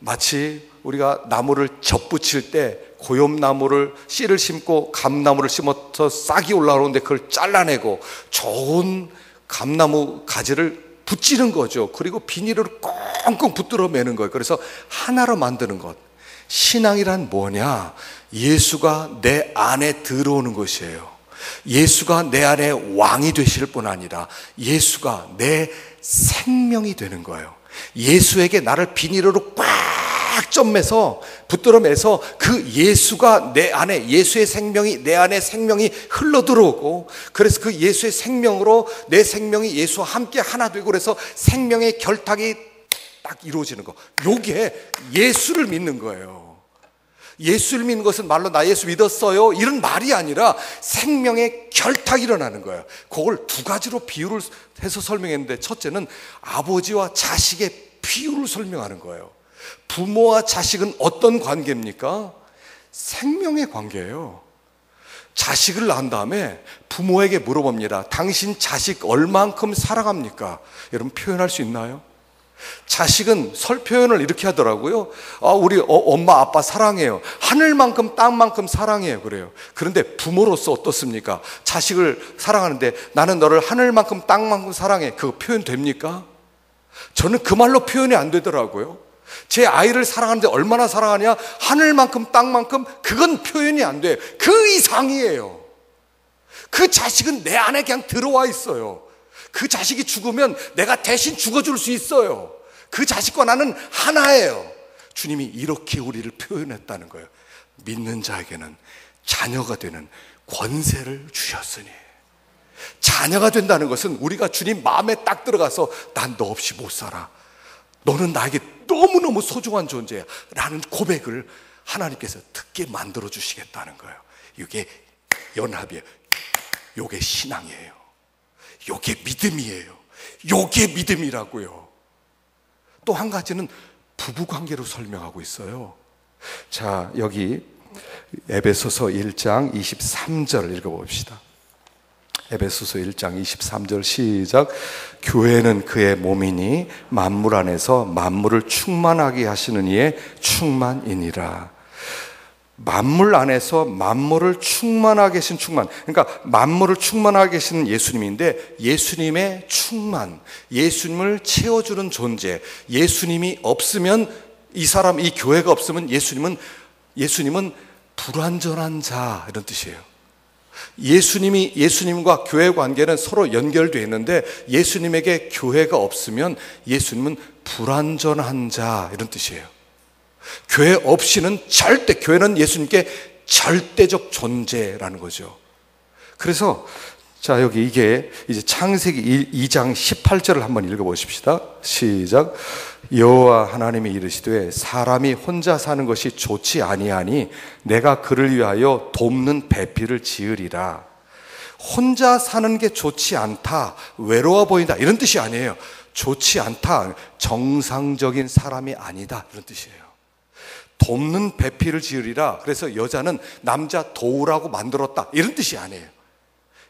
[SPEAKER 1] 마치 우리가 나무를 접붙일 때 고염나무를 씨를 심고 감나무를 심어서 싹이 올라오는데 그걸 잘라내고 좋은 감나무 가지를 붙이는 거죠. 그리고 비닐을 꽁꽁 붙들어 매는 거예요. 그래서 하나로 만드는 것. 신앙이란 뭐냐? 예수가 내 안에 들어오는 것이에요. 예수가 내 안에 왕이 되실 뿐 아니라 예수가 내 생명이 되는 거예요. 예수에게 나를 비닐으로 꽉 쫙점에서 붙들어매서 그 예수가 내 안에, 예수의 생명이 내 안에 생명이 흘러들어오고, 그래서 그 예수의 생명으로 내 생명이 예수와 함께 하나 되고, 그래서 생명의 결탁이 딱 이루어지는 거. 요게 예수를 믿는 거예요. 예수를 믿는 것은 말로 나 예수 믿었어요 이런 말이 아니라 생명의 결탁이 일어나는 거예요. 그걸 두 가지로 비유를 해서 설명했는데, 첫째는 아버지와 자식의 비유를 설명하는 거예요. 부모와 자식은 어떤 관계입니까? 생명의 관계예요. 자식을 낳은 다음에 부모에게 물어봅니다. 당신 자식 얼만큼 사랑합니까? 여러분 표현할 수 있나요? 자식은 표현을 이렇게 하더라고요. 우리 엄마 아빠 사랑해요. 하늘만큼 땅만큼 사랑해요. 그래요. 그런데 부모로서 어떻습니까? 자식을 사랑하는데 나는 너를 하늘만큼 땅만큼 사랑해. 그거 표현 됩니까? 저는 그 말로 표현이 안 되더라고요. 제 아이를 사랑하는데 얼마나 사랑하냐? 하늘만큼 땅만큼. 그건 표현이 안 돼요. 그 이상이에요. 그 자식은 내 안에 그냥 들어와 있어요. 그 자식이 죽으면 내가 대신 죽어줄 수 있어요. 그 자식과 나는 하나예요. 주님이 이렇게 우리를 표현했다는 거예요. 믿는 자에게는 자녀가 되는 권세를 주셨으니. 자녀가 된다는 것은 우리가 주님 마음에 딱 들어가서 난 너 없이 못 살아, 너는 나에게 너무너무 소중한 존재야 라는 고백을 하나님께서 듣게 만들어 주시겠다는 거예요. 이게 연합이에요. 이게 신앙이에요. 요게 믿음이에요. 요게 믿음이라고요. 또 한 가지는 부부관계로 설명하고 있어요. 자, 여기 에베소서 1장 23절 읽어봅시다. 에베소서 1장 23절 시작. 교회는 그의 몸이니 만물 안에서 만물을 충만하게 하시는 이의 충만이니라. 만물 안에서 만물을 충만하게 하신 충만, 그러니까 만물을 충만하게 하시는 예수님인데, 예수님의 충만, 예수님을 채워주는 존재, 예수님이 없으면 이 사람, 이 교회가 없으면 예수님은 불완전한 자 이런 뜻이에요. 예수님과 교회 관계는 서로 연결되어 있는데, 예수님에게 교회가 없으면 예수님은 불완전한 자 이런 뜻이에요. 교회 없이는 절대, 교회는 예수님께 절대적 존재라는 거죠. 그래서 자, 여기 이게 이제 창세기 2장 18절을 한번 읽어보십시다. 시작. 여호와 하나님이 이르시되 사람이 혼자 사는 것이 좋지 아니하니 내가 그를 위하여 돕는 배필을 지으리라. 혼자 사는 게 좋지 않다, 외로워 보인다 이런 뜻이 아니에요. 좋지 않다, 정상적인 사람이 아니다 이런 뜻이에요. 돕는 배필을 지으리라. 그래서 여자는 남자 도우라고 만들었다 이런 뜻이 아니에요.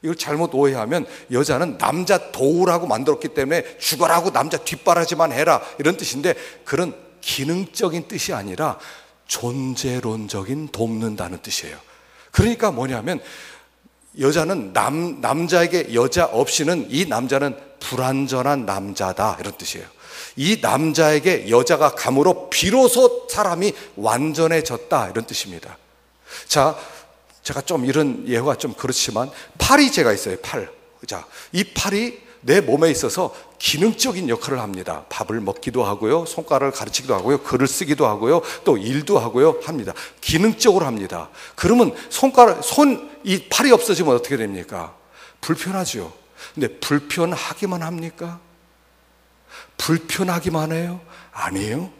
[SPEAKER 1] 이걸 잘못 오해하면 여자는 남자 도우라고 만들었기 때문에 죽어라고 남자 뒷바라지만 해라 이런 뜻인데, 그런 기능적인 뜻이 아니라 존재론적인 돕는다는 뜻이에요. 그러니까 뭐냐면 여자는 남자에게 여자 없이는 이 남자는 불완전한 남자다 이런 뜻이에요. 이 남자에게 여자가 감으로 비로소 사람이 완전해졌다 이런 뜻입니다. 자, 제가 좀 이런 예화가 좀 그렇지만 팔이 제가 있어요. 팔. 자, 이 팔이 내 몸에 있어서 기능적인 역할을 합니다. 밥을 먹기도 하고요, 손가락을 가르치기도 하고요, 글을 쓰기도 하고요, 또 일도 하고요 합니다. 기능적으로 합니다. 그러면 이 팔이 없어지면 어떻게 됩니까? 불편하죠. 근데 불편하기만 합니까? 불편하기만 해요? 아니에요.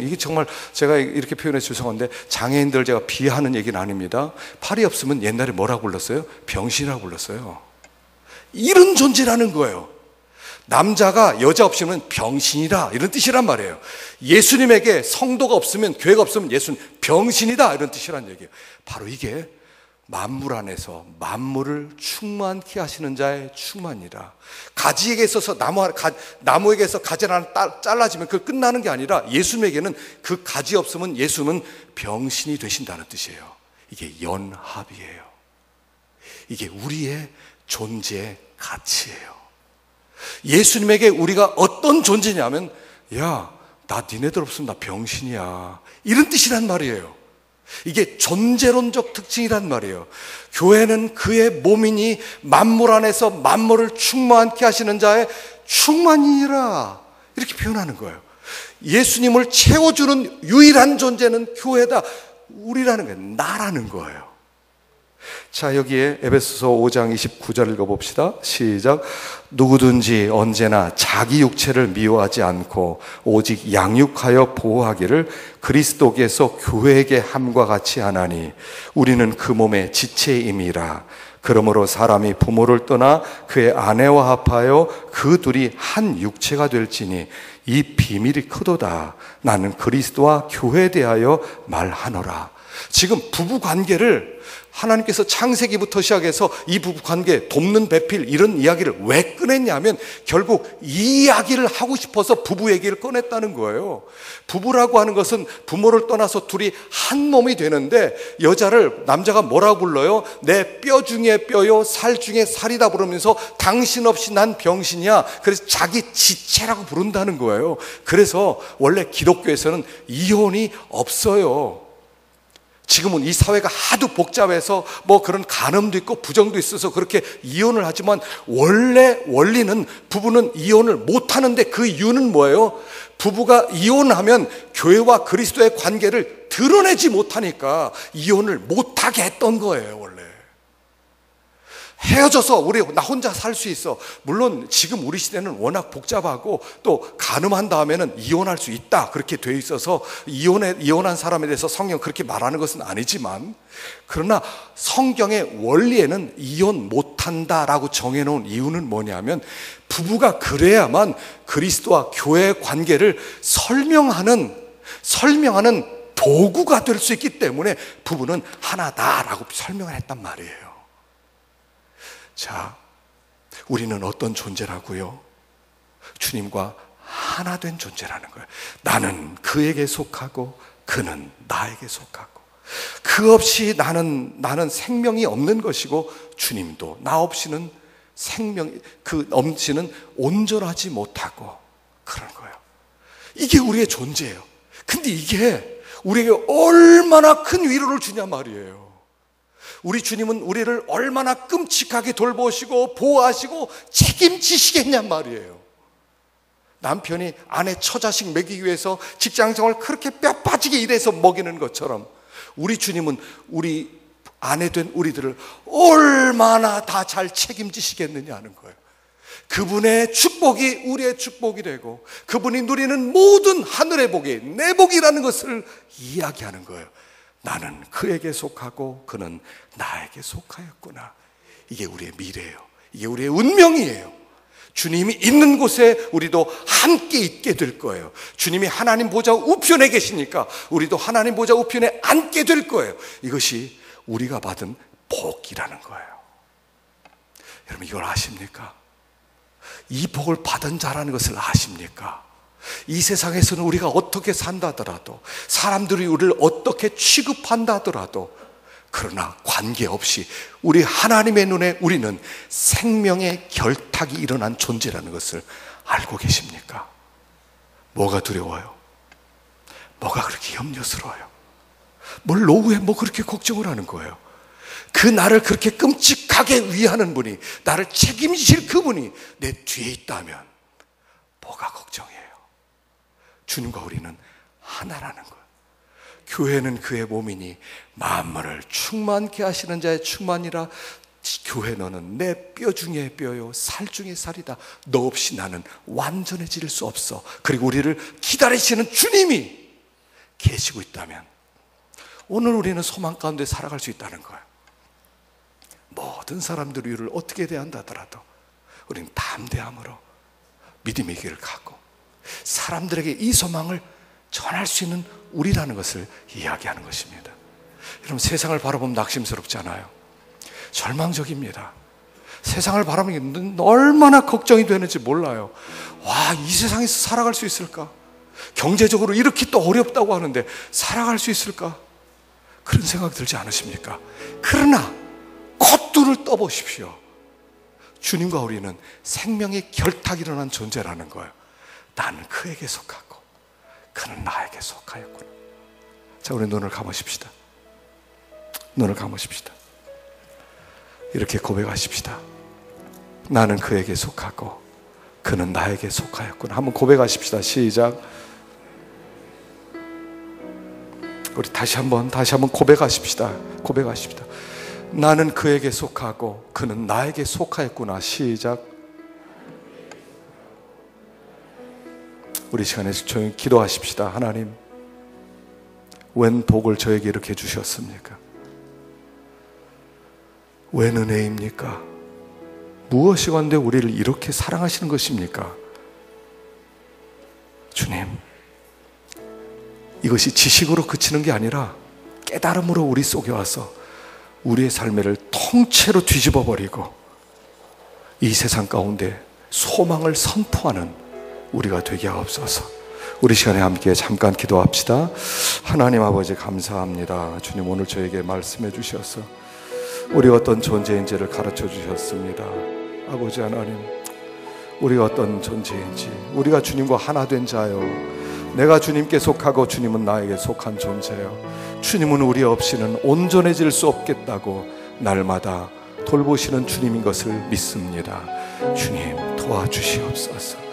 [SPEAKER 1] 이게 정말 제가 이렇게 표현해서 죄송한데 장애인들 제가 비하하는 얘기는 아닙니다. 팔이 없으면 옛날에 뭐라고 불렀어요? 병신이라고 불렀어요. 이런 존재라는 거예요. 남자가 여자 없이는 병신이다 이런 뜻이란 말이에요. 예수님에게 성도가 없으면, 교회가 없으면 예수는 병신이다 이런 뜻이란 얘기예요. 바로 이게 만물 안에서 만물을 충만케 하시는 자의 충만이라. 가지에게 있어서 나무에게서 가지 하나 잘라지면 그 끝나는 게 아니라, 예수님에게는 그 가지 없으면 예수는 병신이 되신다는 뜻이에요. 이게 연합이에요. 이게 우리의 존재의 가치예요. 예수님에게 우리가 어떤 존재냐면, 야, 나 니네들 없으면 나 병신이야 이런 뜻이란 말이에요. 이게 존재론적 특징이란 말이에요. 교회는 그의 몸이니 만물 안에서 만물을 충만케 하시는 자의 충만이라 이렇게 표현하는 거예요. 예수님을 채워주는 유일한 존재는 교회다. 우리라는 게 나라는 거예요. 자, 여기에 에베소서 5장 29절 읽어봅시다. 시작. 누구든지 언제나 자기 육체를 미워하지 않고 오직 양육하여 보호하기를 그리스도께서 교회에게 함과 같이 하나니 우리는 그 몸의 지체임이라. 그러므로 사람이 부모를 떠나 그의 아내와 합하여 그 둘이 한 육체가 될지니 이 비밀이 크도다. 나는 그리스도와 교회에 대하여 말하노라. 지금 부부 관계를 하나님께서 창세기부터 시작해서 이 부부 관계 돕는 배필 이런 이야기를 왜 꺼냈냐면 결국 이 이야기를 하고 싶어서 부부 얘기를 꺼냈다는 거예요. 부부라고 하는 것은 부모를 떠나서 둘이 한 몸이 되는데 여자를 남자가 뭐라고 불러요? 내 뼈 중에 뼈요 살 중에 살이다 부르면서 당신 없이 난 병신이야. 그래서 자기 지체라고 부른다는 거예요. 그래서 원래 기독교에서는 이혼이 없어요. 지금은 이 사회가 하도 복잡해서 뭐 그런 간음도 있고 부정도 있어서 그렇게 이혼을 하지만 원리는 부부는 이혼을 못 하는데 그 이유는 뭐예요? 부부가 이혼하면 교회와 그리스도의 관계를 드러내지 못하니까 이혼을 못하게 했던 거예요. 원래 헤어져서 나 혼자 살 수 있어. 물론 지금 우리 시대는 워낙 복잡하고 또 간음한 다음에는 이혼할 수 있다 그렇게 돼 있어서 이혼한 사람에 대해서 성경 그렇게 말하는 것은 아니지만, 그러나 성경의 원리에는 이혼 못한다라고 정해놓은 이유는 뭐냐면 부부가 그래야만 그리스도와 교회의 관계를 설명하는 도구가 될 수 있기 때문에 부부는 하나다라고 설명을 했단 말이에요. 자, 우리는 어떤 존재라고요? 주님과 하나 된 존재라는 거예요. 나는 그에게 속하고 그는 나에게 속하고, 그 없이 나는 생명이 없는 것이고 주님도 나 없이는 그 없이는 온전하지 못하고 그런 거예요. 이게 우리의 존재예요. 근데 이게 우리에게 얼마나 큰 위로를 주냐 말이에요. 우리 주님은 우리를 얼마나 끔찍하게 돌보시고 보호하시고 책임지시겠냔 말이에요. 남편이 아내 처자식 먹이기 위해서 직장생활 그렇게 뼈 빠지게 일해서 먹이는 것처럼 우리 주님은 우리 아내 된 우리들을 얼마나 다 잘 책임지시겠느냐는 거예요. 그분의 축복이 우리의 축복이 되고 그분이 누리는 모든 하늘의 복이 내 복이라는 것을 이야기하는 거예요. 나는 그에게 속하고 그는 나에게 속하였구나. 이게 우리의 미래예요. 이게 우리의 운명이에요. 주님이 있는 곳에 우리도 함께 있게 될 거예요. 주님이 하나님 보좌 우편에 계시니까 우리도 하나님 보좌 우편에 앉게 될 거예요. 이것이 우리가 받은 복이라는 거예요. 여러분, 이걸 아십니까? 이 복을 받은 자라는 것을 아십니까? 이 세상에서는 우리가 어떻게 산다더라도, 사람들이 우리를 어떻게 취급한다 하더라도, 그러나 관계없이 우리 하나님의 눈에 우리는 생명의 결탁이 일어난 존재라는 것을 알고 계십니까? 뭐가 두려워요? 뭐가 그렇게 염려스러워요? 뭘 노후에 뭐 그렇게 걱정을 하는 거예요? 그 나를 그렇게 끔찍하게 위하는 분이, 나를 책임지실 그분이 내 뒤에 있다면 뭐가 걱정이에요? 주님과 우리는 하나라는 거예요. 교회는 그의 몸이니 만물을 충만케 하시는 자의 충만이라. 교회 너는 내 뼈 중에 뼈요 살 중에 살이다. 너 없이 나는 완전해질 수 없어. 그리고 우리를 기다리시는 주님이 계시고 있다면 오늘 우리는 소망 가운데 살아갈 수 있다는 거예요. 모든 사람들이 우리를 어떻게 대한다 하더라도 우리는 담대함으로 믿음의 길을 가고 사람들에게 이 소망을 전할 수 있는 우리라는 것을 이야기하는 것입니다. 여러분, 세상을 바라보면 낙심스럽지 않아요? 절망적입니다. 세상을 바라보면 얼마나 걱정이 되는지 몰라요. 와, 이 세상에서 살아갈 수 있을까? 경제적으로 이렇게 또 어렵다고 하는데 살아갈 수 있을까? 그런 생각 들지 않으십니까? 그러나 콧줄을 떠보십시오. 주님과 우리는 생명의 결탁이 일어난 존재라는 거예요. 나는 그에게 속하고 그는 나에게 속하였구나. 자, 우리 눈을 감으십시다. 눈을 감으십시다. 이렇게 고백하십시다. 나는 그에게 속하고 그는 나에게 속하였구나. 한번 고백하십시다. 시작. 우리 다시 한번 고백하십시다. 고백하십시다. 나는 그에게 속하고 그는 나에게 속하였구나. 시작. 우리 시간에 조용히 기도하십시다. 하나님, 웬 복을 저에게 이렇게 주셨습니까? 웬 은혜입니까? 무엇이 간데 우리를 이렇게 사랑하시는 것입니까? 주님, 이것이 지식으로 그치는 게 아니라 깨달음으로 우리 속에 와서 우리의 삶을 통째로 뒤집어 버리고 이 세상 가운데 소망을 선포하는 우리가 되게 하옵소서. 우리 시간에 함께 잠깐 기도합시다. 하나님 아버지, 감사합니다. 주님, 오늘 저에게 말씀해 주셔서 우리 어떤 존재인지를 가르쳐 주셨습니다. 아버지 하나님, 우리가 어떤 존재인지, 우리가 주님과 하나 된 자요, 내가 주님께 속하고 주님은 나에게 속한 존재요, 주님은 우리 없이는 온전해질 수 없겠다고 날마다 돌보시는 주님인 것을 믿습니다. 주님, 도와주시옵소서.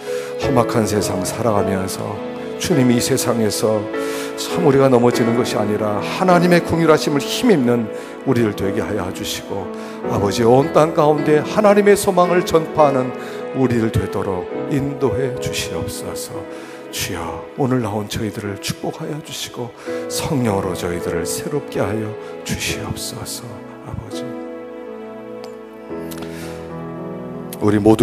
[SPEAKER 1] 험악한 세상 살아가면서 주님이 이 세상에서 참 우리가 넘어지는 것이 아니라 하나님의 긍휼하심을 힘입는 우리를 되게 하여 주시고, 아버지, 온 땅 가운데 하나님의 소망을 전파하는 우리를 되도록 인도해 주시옵소서. 주여, 오늘 나온 저희들을 축복하여 주시고 성령으로 저희들을 새롭게 하여 주시옵소서. 아버지, 우리 모두